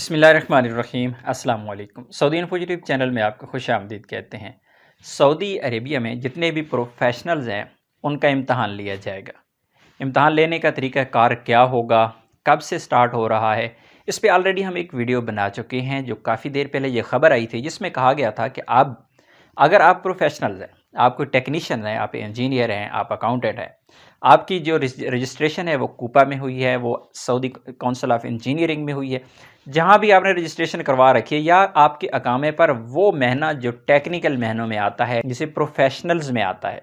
بسم اللہ الرحمن الرحیم۔ السلام علیکم۔ سعودی انفو یوٹیوب چینل میں آپ کو خوش آمدید کہتے ہیں۔ سعودی عربیہ میں جتنے بھی پروفیشنلز ہیں ان کا امتحان لیا جائے گا۔ امتحان لینے کا طریقہ کار کیا ہوگا، کب سے سٹارٹ ہو رہا ہے، اس پہ آلریڈی ہم ایک ویڈیو بنا چکے ہیں جو کافی دیر پہلے یہ خبر آئی تھی، جس میں کہا گیا تھا کہ اگر آپ پروفیشنلز ہیں، آپ کوئی ٹیکنیشین ہیں، آپ انجینئر ہیں، آپ اکاؤنٹنٹ ہیں، آپ کی جو رجسٹریشن ہے وہ کوپا میں ہوئی ہے، وہ سعودی کونسل آف انجینئرنگ میں ہوئی ہے، جہاں بھی آپ نے رجسٹریشن کروا رکھی ہے، یا آپ کے اقامے پر وہ مہینہ جو ٹیکنیکل مہینوں میں آتا ہے جسے پروفیشنلز میں آتا ہے،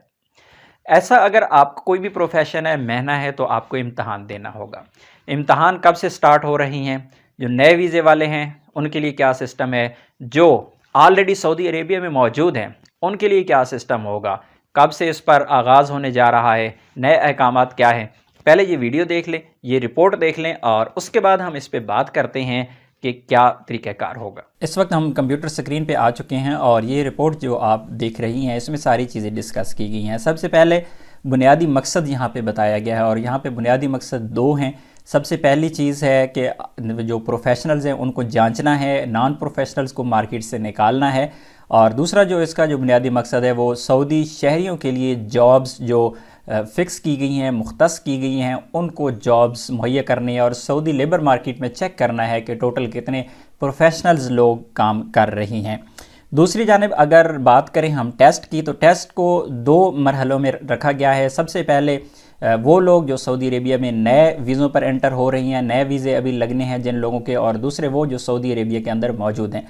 ایسا اگر آپ کو کوئی بھی پروفیشن ہے، مہینہ ہے، تو آپ کو امتحان دینا ہوگا۔ امتحان کب سے سٹارٹ ہو رہی ہیں؟ جو نئے ویزے والے ہیں ان کے لیے کیا سسٹم ہے، جو آلریڈی سعودی عربیہ میں موجود ہیں ان کے لیے کیا سسٹم ہوگا، کب سے اس پر آغاز ہونے جا رہا ہے، نئے احکامات کیا ہیں، پہلے یہ ویڈیو دیکھ لیں، یہ رپورٹ دیکھ لیں، اور اس کے بعد ہم اس پہ بات کرتے ہیں کہ کیا طریقہ کار ہوگا۔ اس وقت ہم کمپیوٹر سکرین پہ آ چکے ہیں اور یہ رپورٹ جو آپ دیکھ رہی ہیں اس میں ساری چیزیں ڈسکس کی گئی ہیں۔ سب سے پہلے بنیادی مقصد یہاں پہ بتایا گیا ہے، اور یہاں پہ بنیادی مقصد دو ہیں۔ سب سے پہلی چیز ہے کہ جو پروفیشنلز ہیں ان کو جانچنا ہے، نان پروفیشنلز کو مارکیٹ سے نکالنا ہے، اور دوسرا جو اس کا جو بنیادی مقصد ہے وہ سعودی شہریوں کے لیے جابز جو فکس کی گئی ہیں، مختص کی گئی ہیں، ان کو جابز مہیا کرنے ہیں، اور سعودی لیبر مارکیٹ میں چیک کرنا ہے کہ ٹوٹل کتنے پروفیشنلز لوگ کام کر رہی ہیں۔ دوسری جانب اگر بات کریں ہم ٹیسٹ کی، تو ٹیسٹ کو دو مرحلوں میں رکھا گیا ہے۔ سب سے پہلے وہ لوگ جو سعودی عربیہ میں نئے ویزوں پر انٹر ہو رہی ہیں، نئے ویزے ابھی لگنے ہیں جن لوگوں کے، اور دوسرے وہ جو سعودی عربیہ کے اندر موجود ہیں۔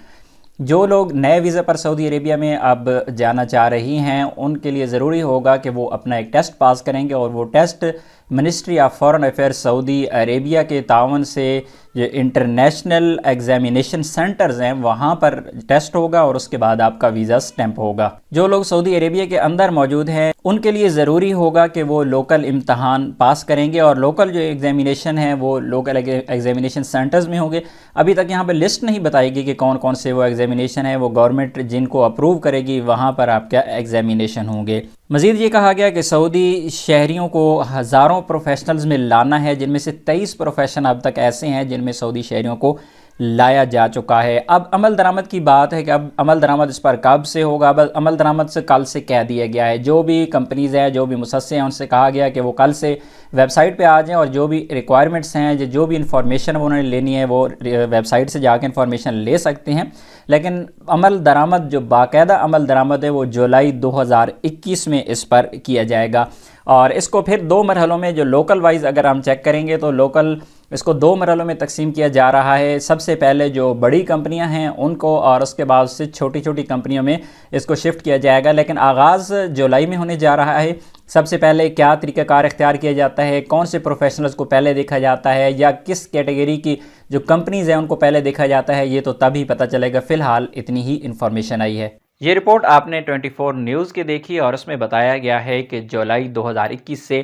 جو لوگ نئے ویزے پر سعودی عربیہ میں اب جانا چاہ رہی ہیں ان کے لیے ضروری ہوگا کہ وہ اپنا ایک ٹیسٹ پاس کریں گے، اور وہ test ministry of foreign affair Saudi Arabia کے تعاون سے جو انٹرنیشنل ایگزامینیشن سینٹرز ہیں وہاں پر ٹیسٹ ہوگا، اور اس کے بعد آپ کا ویزا سٹیمپ ہوگا۔ جو لوگ سعودی عربیہ کے اندر موجود ہیں ان کے لیے ضروری ہوگا کہ وہ لوکل امتحان پاس کریں گے، اور لوکل جو ایگزامینیشن ہے وہ لوکل ایگزامینیشن سینٹرز میں ہوں گے۔ ابھی تک یہاں پہ لسٹ نہیں بتائی گئی کہ کون کون سے وہ ایگزامینیشن ہے، وہ گورنمنٹ جن کو اپروو کرے گی وہاں پر آپ کا ایگزامینیشن ہوں گے۔ مزید یہ کہا گیا کہ سعودی شہریوں کو ہزاروں پروفیشنلز میں لانا ہے، جن میں سے 23 پروفیشن اب تک ایسے ہیں جن میں سعودی شہریوں کو لایا جا چکا ہے۔ اب عمل درآمد کی بات ہے کہ اب عمل درآمد اس پر کب سے ہوگا۔ اب عمل درآمد سے کل سے کہہ دیا گیا ہے، جو بھی کمپنیز ہیں، جو بھی مؤسسے ہیں، ان سے کہا گیا کہ وہ کل سے ویب سائٹ پہ آ جائیں، اور جو بھی ریکوائرمنٹس ہیں، جو بھی انفارمیشن انہوں نے لینی ہے وہ ویب سائٹ سے جا کے انفارمیشن لے سکتے ہیں۔ لیکن عمل درآمد جو باقاعدہ عمل درآمد ہے وہ جولائی 2021 میں اس پر کیا جائے گا، اور اس کو پھر دو مرحلوں میں جو لوکل وائز اگر ہم چیک کریں گے تو لوکل اس کو دو مرحلوں میں تقسیم کیا جا رہا ہے۔ سب سے پہلے جو بڑی کمپنیاں ہیں ان کو، اور اس کے بعد سے چھوٹی چھوٹی کمپنیوں میں اس کو شفٹ کیا جائے گا، لیکن آغاز جولائی میں ہونے جا رہا ہے۔ سب سے پہلے کیا طریقہ کار اختیار کیا جاتا ہے، کون سے پروفیشنلز کو پہلے دیکھا جاتا ہے، یا کس کیٹیگری کی جو کمپنیز ہیں ان کو پہلے دیکھا جاتا ہے، یہ تو تبھی پتہ چلے گا۔ فی الحال اتنی ہی انفارمیشن آئی ہے۔ یہ رپورٹ آپ نے 24 نیوز کی دیکھی، اور اس میں بتایا گیا ہے کہ جولائی 2021 سے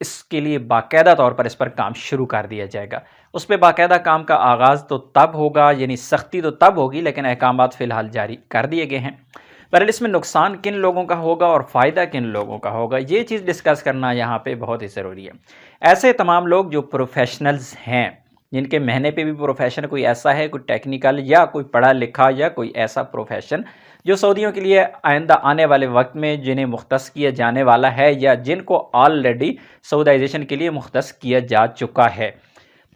اس کے لیے باقاعدہ طور پر اس پر کام شروع کر دیا جائے گا۔ اس پہ باقاعدہ کام کا آغاز تو تب ہوگا، یعنی سختی تو تب ہوگی، لیکن احکامات فی الحال جاری کر دیے گئے ہیں۔ بہرحال اس میں نقصان کن لوگوں کا ہوگا اور فائدہ کن لوگوں کا ہوگا، یہ چیز ڈسکس کرنا یہاں پہ بہت ہی ضروری ہے۔ ایسے تمام لوگ جو پروفیشنلز ہیں، جن کے مہینے پہ بھی پروفیشن کوئی ایسا ہے، کوئی ٹیکنیکل یا کوئی پڑھا لکھا یا کوئی ایسا پروفیشن جو سعودیوں کے لیے آئندہ آنے والے وقت میں جنہیں مختص کیا جانے والا ہے، یا جن کو آلریڈی سعودائزیشن کے لیے مختص کیا جا چکا ہے،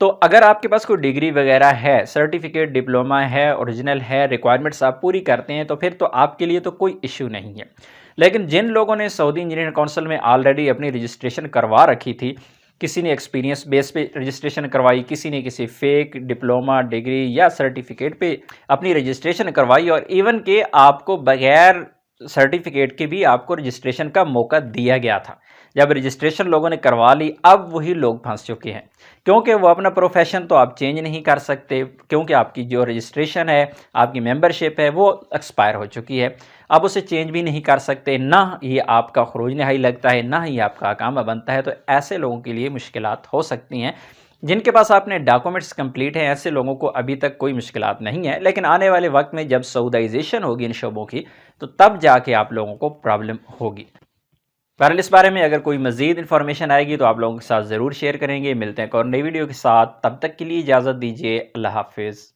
تو اگر آپ کے پاس کوئی ڈگری وغیرہ ہے، سرٹیفکیٹ، ڈپلومہ ہے، اوریجنل ہے، ریکوائرمنٹس آپ پوری کرتے ہیں، تو پھر تو آپ کے لیے تو کوئی ایشو نہیں ہے۔ لیکن جن لوگوں نے سعودی انجینئرنگ کونسل میں آلریڈی اپنی رجسٹریشن کروا رکھی تھی، کسی نے ایکسپیرینس بیس پہ رجسٹریشن کروائی، کسی نے کسی فیک ڈپلومہ، ڈگری یا سرٹیفکیٹ پہ اپنی رجسٹریشن کروائی، اور ایون کہ آپ کو بغیر سرٹیفکیٹ کے بھی آپ کو رجسٹریشن کا موقع دیا گیا تھا۔ جب رجسٹریشن لوگوں نے کروا لی، اب وہی لوگ پھنس چکے ہیں، کیونکہ وہ اپنا پروفیشن تو آپ چینج نہیں کر سکتے، کیونکہ آپ کی جو رجسٹریشن ہے، آپ کی ممبرشپ ہے، وہ ایکسپائر ہو چکی ہے، اب اسے چینج بھی نہیں کر سکتے، نہ یہ آپ کا خروج نہائی لگتا ہے، نہ ہی آپ کا اقامہ بنتا ہے۔ تو ایسے لوگوں کے لیے مشکلات ہو سکتی ہیں۔ جن کے پاس اپنے ڈاکومنٹس کمپلیٹ ہیں، ایسے لوگوں کو ابھی تک کوئی مشکلات نہیں ہے، لیکن آنے والے وقت میں جب سعودائزیشن ہوگی ان شعبوں کی، تو تب جا کے آپ لوگوں کو پرابلم ہوگی۔ بہرحال اس بارے میں اگر کوئی مزید انفارمیشن آئے گی تو آپ لوگوں کے ساتھ ضرور شیئر کریں گے۔ ملتے ہیں ایک اور نئی ویڈیو کے ساتھ، تب تک کے لیے اجازت دیجیے۔ اللہ حافظ۔